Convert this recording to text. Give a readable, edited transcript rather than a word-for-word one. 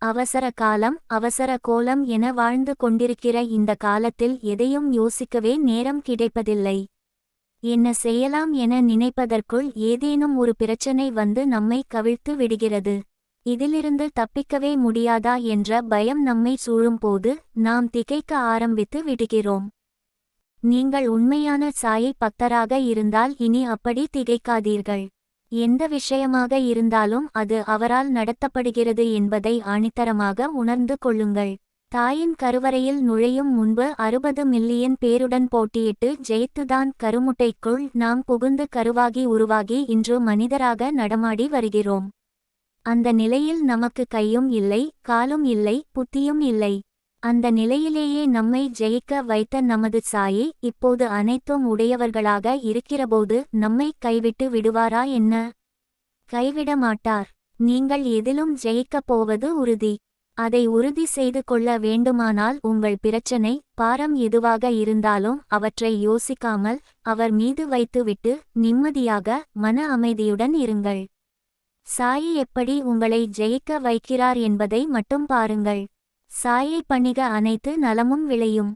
அவசர காலம் அவசர கோலம் என வாழ்ந்து கொண்டிருக்கிற இந்த காலத்தில் எதையும் யோசிக்கவே நேரம் கிடைப்பதில்லை. என்ன செய்யலாம் என நினைப்பதற்குள் ஏதேனும் ஒரு பிரச்சனை வந்து நம்மை கவிழ்த்து விடுகிறது. இதிலிருந்து தப்பிக்கவே முடியாதா என்ற பயம் நம்மை சூழும்போது நாம் திகைக்க ஆரம்பித்து விடுகிறோம். நீங்கள் உண்மையான சாயை பக்தராக இருந்தால் இனி அப்படி திகைக்காதீர்கள். எந்த விஷயமாக இருந்தாலும் அது அவரால் நடத்தப்படுகிறது என்பதை ஆணித்தரமாக உணர்ந்து கொள்ளுங்கள். தாயின் கருவறையில் நுழையும் முன்பு 60 மில்லியன் பேருடன் போட்டியிட்டு ஜெயித்துதான் கருமுட்டைக்குள் நாம் புகுந்து கருவாகி உருவாகி இன்று மனிதராக நடமாடி வருகிறோம். அந்த நிலையில் நமக்கு கையும் இல்லை, காலும் இல்லை, புத்தியும் இல்லை. அந்த நிலையிலேயே நம்மை ஜெயிக்க வைத்த நமது சாயை இப்போது அனைத்தும் உடையவர்களாக இருக்கிறபோது நம்மை கைவிட்டு விடுவாரா என்ன? கைவிட மாட்டார். நீங்கள் எதிலும் ஜெயிக்கப் போவது உறுதி. அதை உறுதி செய்து கொள்ள வேண்டுமானால் உங்கள் பிரச்சனை, பாரம் எதுவாக இருந்தாலும் அவற்றை யோசிக்காமல் அவர் மீது வைத்துவிட்டு நிம்மதியாக மன அமைதியுடன் இருங்கள். சாயி எப்படி உங்களை ஜெயிக்க வைக்கிறார் என்பதை மட்டும் பாருங்கள். சாயை பணிக அனைத்து நலமும் விளையும்.